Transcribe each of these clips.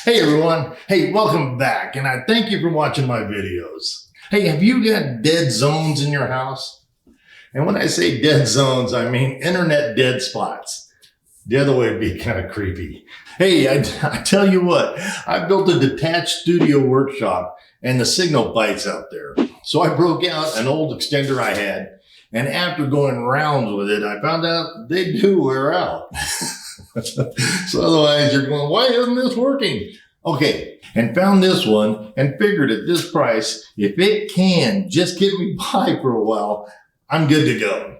Hey everyone, hey, welcome back, and I thank you for watching my videos. Hey, have you got dead zones in your house? And when I say dead zones, I mean internet dead spots. The other way would be kind of creepy. Hey, I tell you what, I built a detached studio workshop and the signal bites out there. So I broke out an old extender I had, and after going rounds with it, I found out they do wear out. So otherwise you're going, why isn't this working? Okay, and found this one and figured at this price, if it can just get me by for a while, I'm good to go.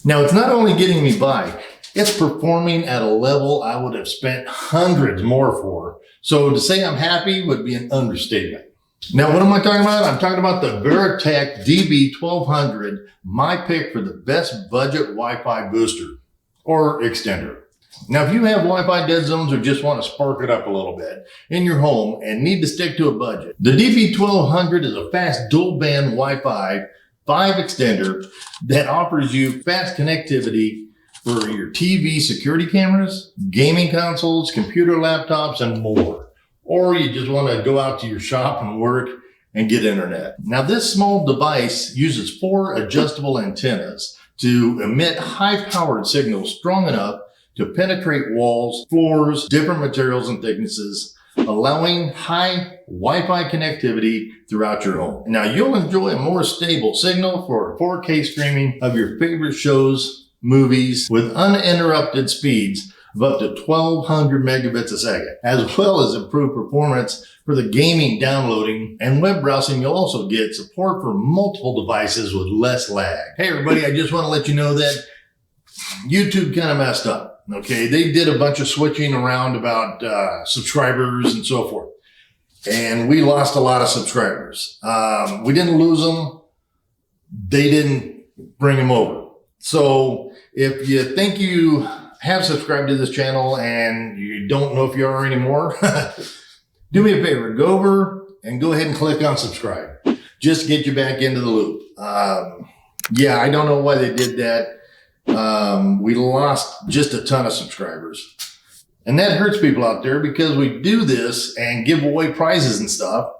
Now it's not only getting me by, it's performing at a level I would have spent hundreds more for. So to say I'm happy would be an understatement. Now what am I talking about? I'm talking about the Veritech DB1200, my pick for the best budget Wi-Fi booster or extender. Now, if you have Wi-Fi dead zones or just want to spark it up a little bit in your home and need to stick to a budget, the DB1200 is a fast dual band Wi-Fi 5 extender that offers you fast connectivity for your TV security cameras, gaming consoles, computer laptops, and more. Or you just want to go out to your shop and work and get internet. Now, this small device uses 4 adjustable antennas to emit high-powered signals strong enough to penetrate walls, floors, different materials and thicknesses, allowing high Wi-Fi connectivity throughout your home. Now, you'll enjoy a more stable signal for 4K streaming of your favorite shows, movies, with uninterrupted speeds of up to 1200 megabits a second, as well as improved performance for the gaming, downloading, and web browsing. You'll also get support for multiple devices with less lag. Hey everybody, I just want to let you know that YouTube kind of messed up. Okay, they did a bunch of switching around about subscribers and so forth. And we lost a lot of subscribers. We didn't lose them. They didn't bring them over. So if you think you have subscribed to this channel and you don't know if you are anymore, do me a favor, go over and go ahead and click on subscribe. Just to get you back into the loop. Yeah, I don't know why they did that. We lost just a ton of subscribers, and that hurts people out there because we do this and give away prizes and stuff,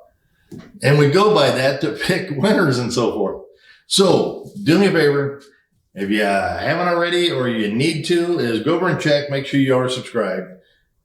and we go by that to pick winners and so forth. So do me a favor, if you haven't already or you need to, is go over and check, make sure you are subscribed,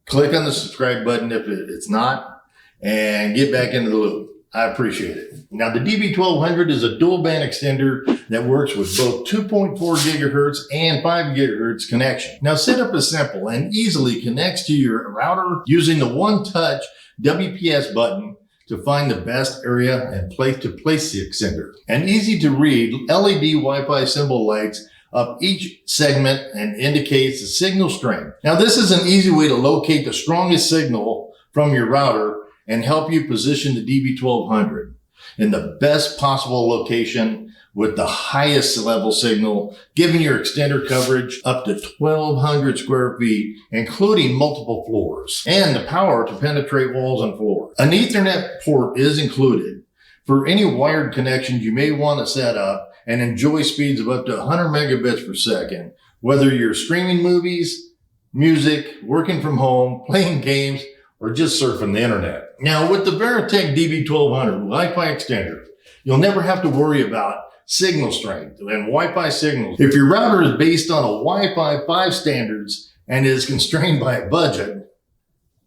click on the subscribe button if it's not, and get back into the loop. I appreciate it. Now, the DB1200 is a dual band extender that works with both 2.4 gigahertz and 5 gigahertz connection. Now, setup is simple and easily connects to your router using the one-touch WPS button to find the best area and place to place the extender. And easy to read LED Wi-Fi symbol lights up each segment and indicates the signal strength. Now, this is an easy way to locate the strongest signal from your router and help you position the DB1200 in the best possible location with the highest level signal, giving your extender coverage up to 1,200 square feet, including multiple floors, and the power to penetrate walls and floors. An Ethernet port is included for any wired connections you may want to set up and enjoy speeds of up to 100 megabits per second, whether you're streaming movies, music, working from home, playing games, or just surfing the internet. Now, with the Veritech DB1200 Wi-Fi extender, you'll never have to worry about signal strength and Wi-Fi signals. If your router is based on a Wi-Fi 5 standards and is constrained by a budget,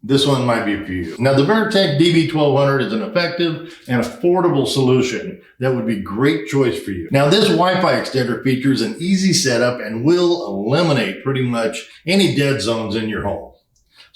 this one might be for you. Now, the Veritech DB1200 is an effective and affordable solution that would be a great choice for you. Now, this Wi-Fi extender features an easy setup and will eliminate pretty much any dead zones in your home.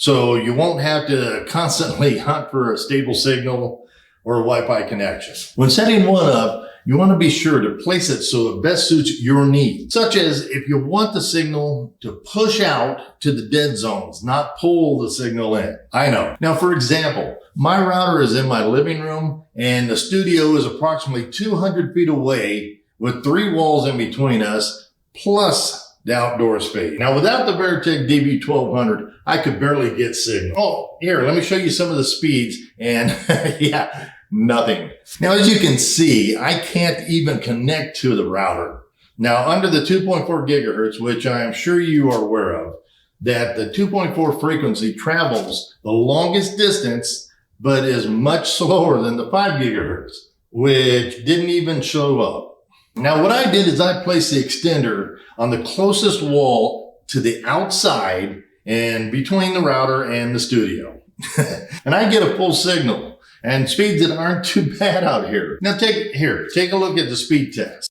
So you won't have to constantly hunt for a stable signal or a Wi-Fi connection. When setting one up, you want to be sure to place it so it best suits your needs, such as if you want the signal to push out to the dead zones, not pull the signal in. I know. Now, for example, my router is in my living room and the studio is approximately 200 feet away with 3 walls in between us, plus the outdoor space. Now, without the Veritech DB1200, I could barely get signal. Oh, here, let me show you some of the speeds. And yeah, nothing. Now, as you can see, I can't even connect to the router. Now, under the 2.4 gigahertz, which I am sure you are aware of, that the 2.4 frequency travels the longest distance, but is much slower than the 5 gigahertz, which didn't even show up. Now, what I did is I placed the extender on the closest wall to the outside and between the router and the studio. And I get a full signal and speeds that aren't too bad out here. Now take a look at the speed test.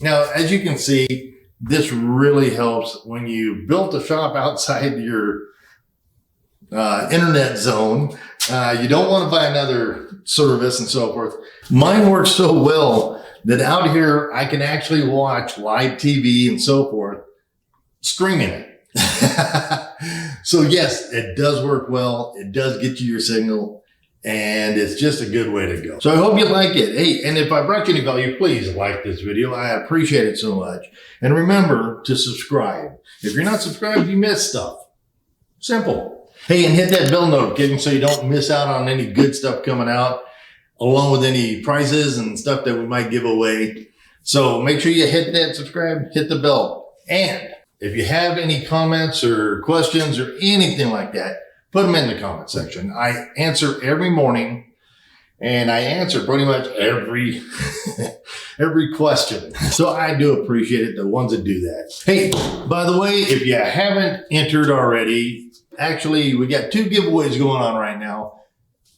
Now, as you can see, this really helps when you built a shop outside your internet zone. You don't want to buy another service and so forth. Mine works so well that out here, I can actually watch live TV and so forth, streaming it. So yes, it does work well. It does get you your signal. And it's just a good way to go. So I hope you like it. Hey, and if I brought you any value, please like this video. I appreciate it so much. And remember to subscribe. If you're not subscribed, you miss stuff. Simple. Hey, and hit that bell notification so you don't miss out on any good stuff coming out, along with any prizes and stuff that we might give away. So make sure you hit that subscribe, hit the bell. And if you have any comments or questions or anything like that, put them in the comment section. I answer every morning, and I answer pretty much every question. So I do appreciate it, the ones that do that. Hey, by the way, if you haven't entered already, actually, we got 2 giveaways going on right now.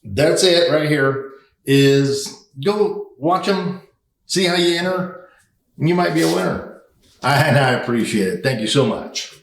That's it right here, is go watch them, see how you enter, and you might be a winner. And I appreciate it. Thank you so much.